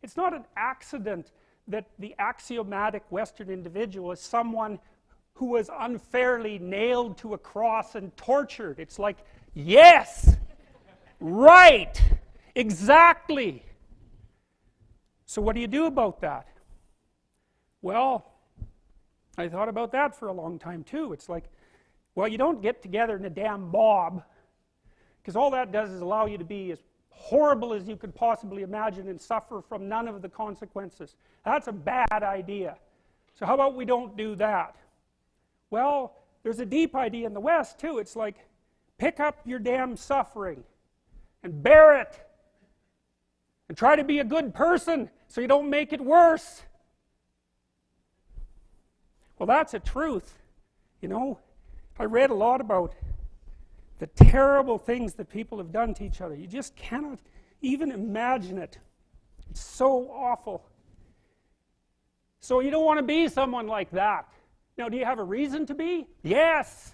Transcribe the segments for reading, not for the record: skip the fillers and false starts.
It's not an accident that the axiomatic Western individual is someone who was unfairly nailed to a cross and tortured. It's like, yes, right, exactly. So what do you do about that? Well, I thought about that for a long time too. It's like, well, you don't get together in a damn mob, because all that does is allow you to be as horrible as you could possibly imagine and suffer from none of the consequences. That's a bad idea. So how about we don't do that? Well, there's a deep idea in the West too. It's like, pick up your damn suffering and bear it and try to be a good person so you don't make it worse. Well, that's a truth. You know, I read a lot about the terrible things that people have done to each other. You just cannot even imagine it. It's so awful. So you don't want to be someone like that. Now, do you have a reason to be? Yes.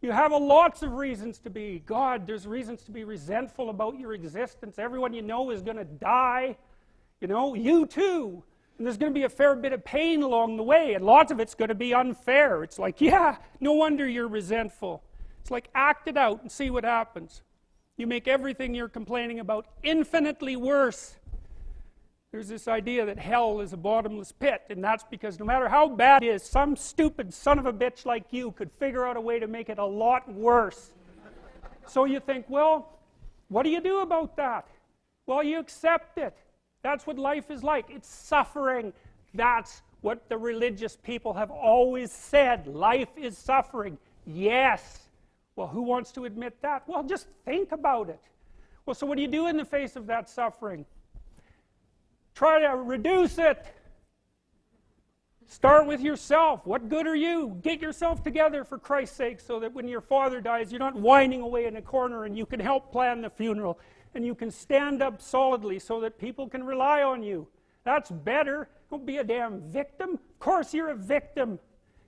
You have lots of reasons to be. God, there's reasons to be resentful about your existence. Everyone you know is going to die. You know, you too. And there's going to be a fair bit of pain along the way, and lots of it's going to be unfair. It's like, yeah, no wonder you're resentful. It's like, act it out and see what happens. You make everything you're complaining about infinitely worse. There's this idea that hell is a bottomless pit, and that's because no matter how bad it is, some stupid son of a bitch like you could figure out a way to make it a lot worse. So you think, well, what do you do about that? Well, you accept it. That's what life is like. It's suffering. That's what the religious people have always said. Life is suffering. Yes. Well, who wants to admit that? Well, just think about it. Well, so what do you do in the face of that suffering? Try to reduce it. Start with yourself. What good are you? Get yourself together for Christ's sake, so that when your father dies, you're not whining away in a corner, and you can help plan the funeral, and you can stand up solidly so that people can rely on you. That's better. Don't be a damn victim. Of course you're a victim.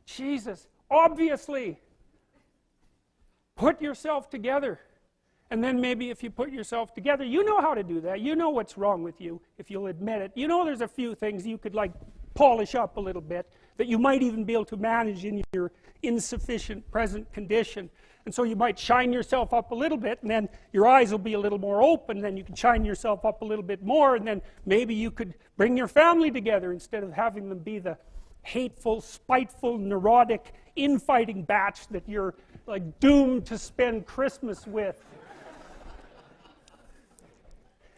Jesus, obviously. Put yourself together. And then maybe if you put yourself together, you know how to do that. You know what's wrong with you, if you'll admit it. You know there's a few things you could like polish up a little bit, that you might even be able to manage in your insufficient present condition. And so you might shine yourself up a little bit, and then your eyes will be a little more open, then you can shine yourself up a little bit more, and then maybe you could bring your family together instead of having them be the hateful, spiteful, neurotic, infighting batch that you're like doomed to spend Christmas with.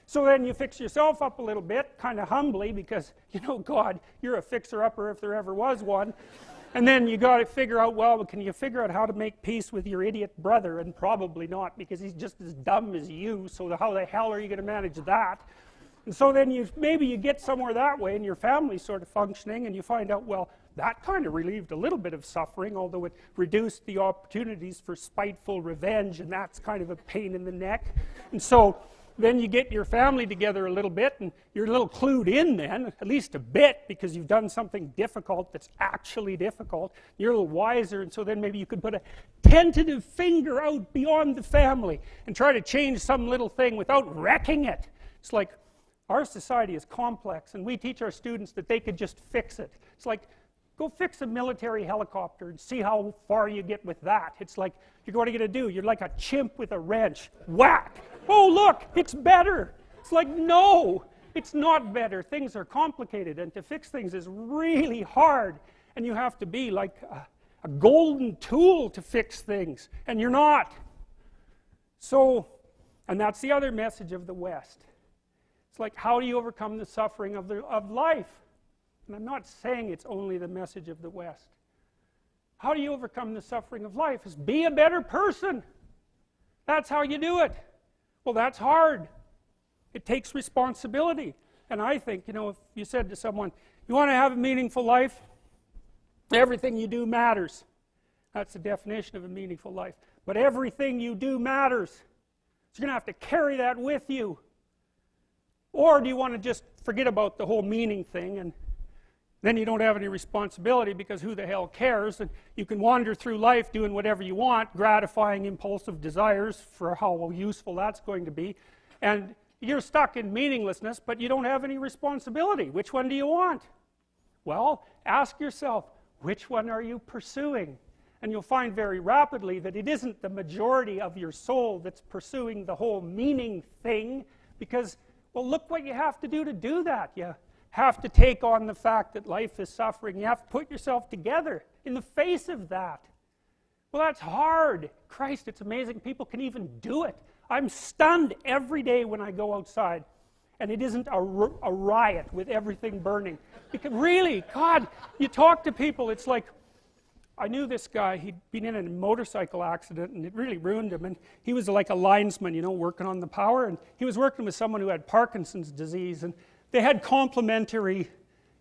So then you fix yourself up a little bit, kind of humbly, because, you know, God, you're a fixer-upper if there ever was one. And then you got to figure out, well, can you figure out how to make peace with your idiot brother? And probably not, because he's just as dumb as you, so how the hell are you going to manage that? And so then maybe you get somewhere that way, and your family's sort of functioning, and you find out, well, that kind of relieved a little bit of suffering, although it reduced the opportunities for spiteful revenge, and that's kind of a pain in the neck. And so then you get your family together a little bit, and you're a little clued in then, at least a bit, because you've done something difficult that's actually difficult. You're a little wiser, and so then maybe you could put a tentative finger out beyond the family and try to change some little thing without wrecking it. It's like, our society is complex, and we teach our students that they could just fix it. It's like, go fix a military helicopter and see how far you get with that. It's like, what are you going to do? You're like a chimp with a wrench. Whack! Oh, look, it's better. It's like, no, it's not better. Things are complicated, and to fix things is really hard. And you have to be like a golden tool to fix things, and you're not. So, and that's the other message of the West. It's like, how do you overcome the suffering of life? And I'm not saying it's only the message of the West. How do you overcome the suffering of life? Is be a better person. That's how you do it. Well, that's hard. It takes responsibility. And I think, you know, if you said to someone, you want to have a meaningful life? Everything you do matters. That's the definition of a meaningful life. But everything you do matters. So you're going to have to carry that with you. Or do you want to just forget about the whole meaning thing, and then you don't have any responsibility, because who the hell cares, and you can wander through life doing whatever you want, gratifying impulsive desires for how useful that's going to be, and You're stuck in meaninglessness, but you don't have any responsibility. Which one do you want? Well, ask yourself, which one are you pursuing? And you'll find very rapidly that it isn't the majority of your soul that's pursuing the whole meaning thing, because, well, look what you have to do that. You have to take on the fact that life is suffering. You have to put yourself together in the face of that. Well, that's hard. Christ, it's amazing people can even do it. I'm stunned every day when I go outside and it isn't a riot with everything burning. Because really, God, you talk to people, it's like, I knew this guy, he'd been in a motorcycle accident and it really ruined him, and he was like a linesman, you know, working on the power, and he was working with someone who had Parkinson's disease, and they had complementary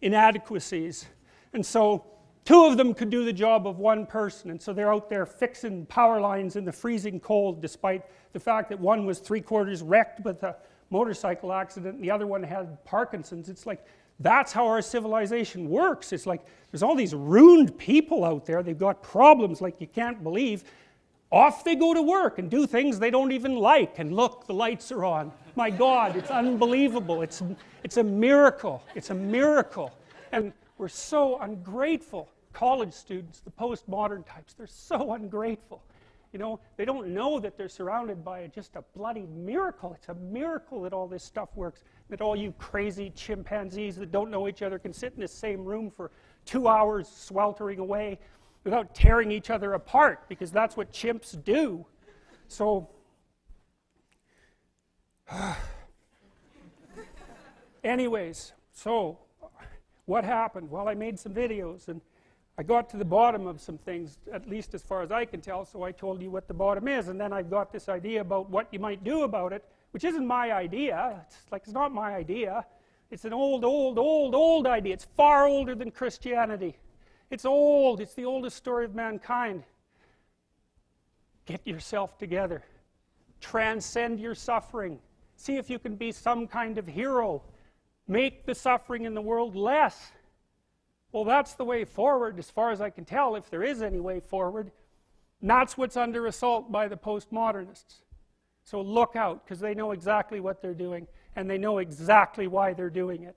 inadequacies, and so two of them could do the job of one person, and so they're out there fixing power lines in the freezing cold, despite the fact that one was 3/4 wrecked with a motorcycle accident and the other one had Parkinson's. It's like, that's how our civilization works. It's like there's all these ruined people out there, they've got problems like you can't believe. Off they go to work and do things they don't even like, and look, the lights are on. My God, it's unbelievable. It's a miracle. It's a miracle. And we're so ungrateful. College students, the postmodern types, they're so ungrateful. You know, they don't know that they're surrounded by just a bloody miracle. It's a miracle that all this stuff works, that all you crazy chimpanzees that don't know each other can sit in the same room for 2 hours sweltering away without tearing each other apart, because that's what chimps do. So, anyways, so what happened? Well, I made some videos and I got to the bottom of some things, at least as far as I can tell, so I told you what the bottom is, and then I've got this idea about what you might do about it, which isn't my idea. It's not my idea. It's an old idea. It's far older than Christianity. It's old. It's the oldest story of mankind. Get yourself together. Transcend your suffering. See if you can be some kind of hero. Make the suffering in the world less. Well, that's the way forward, as far as I can tell, if there is any way forward. And that's what's under assault by the postmodernists. So look out, because they know exactly what they're doing, and they know exactly why they're doing it.